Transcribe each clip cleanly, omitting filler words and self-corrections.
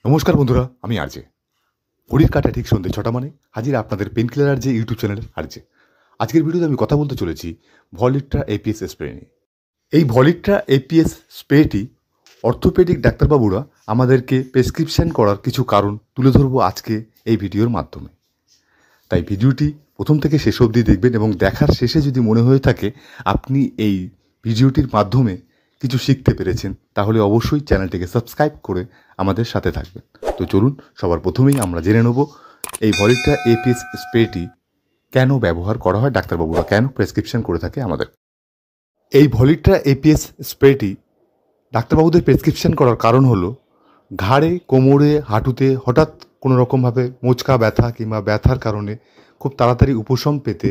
নমস্কার বন্ধুরা, আমি আরজে। ঘড়ির কাঁটা ঠিক সন্ধ্যে ৬টা মানে হাজির আপনাদের painkiller RJ YouTube channel RJ. আজকের ভিডিওতে আমি কথা বলতে চলেছি ভলিট্রা এপিএস স্প্রে নিয়ে। এই ভলিট্রা এপিএস স্প্রেটি অর্থোপেডিক ডাক্তারবাবুরা আমাদেরকে প্রেসক্রিপশন করার কিছু কারণ তুলে ধরবো আজকে এই ভিডিওর মাধ্যমে। তাই ভিডিওটি প্রথম থেকে শেষ অবধি দেখবেন এবং দেখার শেষে যদি মনে হয়ে থাকে আপনি এই ভিডিওটির মাধ্যমে কিছু শিখতে পেরেছেন, তাহলে অবশ্যই চ্যানেলটিকে সাবস্ক্রাইব করে আমাদের সাথে থাকবেন। তো চলুন সবার প্রথমেই আমরা জেনে নেব এই ভলিট্রা এপিএস স্প্রেটি কেন ব্যবহার করা হয়, ডাক্তারবাবুরা কেন প্রেসক্রিপশন করে থাকে আমাদের। এই ভলিট্রা এপিএস স্প্রেটি ডাক্তারবাবুদের প্রেসক্রিপশন করার কারণ হলো ঘাড়ে, কোমরে, হাঁটুতে হঠাৎ কোনো রকমভাবে মোচকা ব্যথা কিংবা ব্যথার কারণে খুব তাড়াতাড়ি উপশম পেতে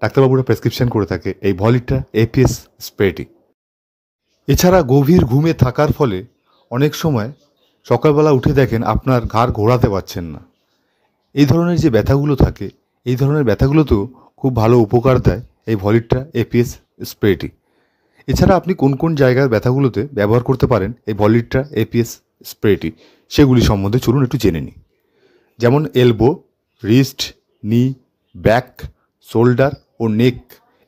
ডাক্তারবাবুরা প্রেসক্রিপশন করে থাকে এই ভলিট্রা এপিএস স্প্রেটি। এছাড়া গভীর ঘুমে থাকার ফলে অনেক সময় সকালবেলা উঠে দেখেন আপনার ঘাড় ঘোরাতে পারছেন না। এই ধরনের যে ব্যথাগুলো থাকে, এই ধরনের ব্যথাগুলোতেও খুব ভালো উপকার দেয় এই ভলিট্রা এপিএস স্প্রেটি। এছাড়া আপনি কোন কোন জায়গার ব্যথাগুলোতে ব্যবহার করতে পারেন এই ভলিট্রা এপিএস স্প্রেটি, সেগুলি সম্বন্ধে চলুন একটু জেনে নিই। যেমন এলবো, রিস্ট, নি, ব্যাক, শোল্ডার ও নেক,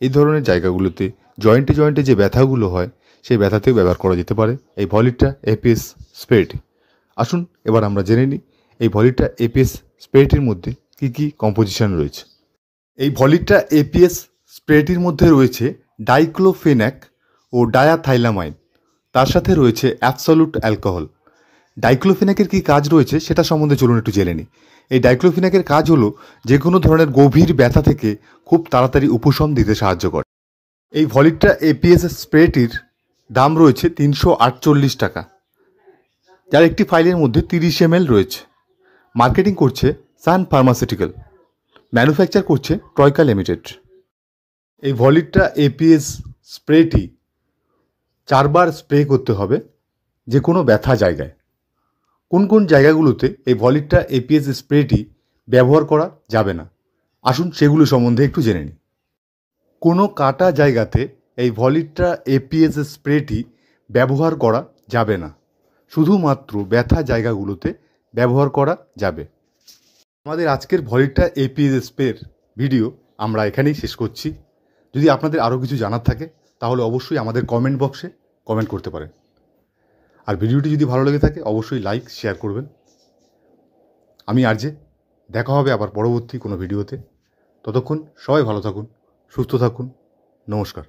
এই ধরনের জায়গাগুলোতে জয়েন্টে জয়েন্টে যে ব্যথাগুলো হয় সেই ব্যথাতেও ব্যবহার করা যেতে পারে এই ভলিট্রা এপিএস স্প্রেটি। আসুন এবার আমরা জেনে নিই এই ভলিট্রা এপিএস স্প্রেটির মধ্যে কী কী কম্পোজিশন রয়েছে। এই ভলিট্রা এপিএস স্প্রেটির মধ্যে রয়েছে ডাইক্লোফেনাক ও ডায়াথাইলামাইন, তার সাথে রয়েছে অ্যাবসলিউট অ্যালকোহল। ডাইক্লোফেনাকের কী কাজ রয়েছে সেটা সম্বন্ধে চলুন একটু জেনে নিই। এই ডাইক্লোফেনাকের কাজ হলো যে কোনো ধরনের গভীর ব্যথা থেকে খুব তাড়াতাড়ি উপশম দিতে সাহায্য করে। এই ভলিট্রা এপিএস স্প্রেটির দাম রয়েছে 348 টাকা, যার একটি ফাইলের মধ্যে 30 ml রয়েছে। মার্কেটিং করছে সান ফার্মাসিউটিক্যাল, ম্যানুফ্যাকচার করছে ট্রয়কা লিমিটেড। এই ভলিট্রা এপিএস স্প্রেটি 4 বার স্প্রে করতে হবে যে কোনো ব্যথা জায়গায়। কোন কোন জায়গাগুলোতে এই ভলিট্রা এপিএস স্প্রেটি ব্যবহার করা যাবে না, আসুন সেগুলো সম্বন্ধে একটু জেনে নিই। কোনো কাটা জায়গাতে এই ভলিট্রা এপিএস স্প্রেটি ব্যবহার করা যাবে না, শুধুমাত্র ব্যথা জায়গাগুলোতে ব্যবহার করা যাবে। আমাদের আজকের ভলিট্রা এপিএস স্প্রের ভিডিও আমরা এখানেই শেষ করছি। যদি আপনাদের আরও কিছু জানার থাকে তাহলে অবশ্যই আমাদের কমেন্ট বক্সে কমেন্ট করতে পারেন। আর ভিডিওটি যদি ভালো লেগে থাকে অবশ্যই লাইক শেয়ার করবেন। আমি আরজে, দেখা হবে আবার পরবর্তী কোনো ভিডিওতে। ততক্ষণ সবাই ভালো থাকুন, সুস্থ থাকুন। নমস্কার।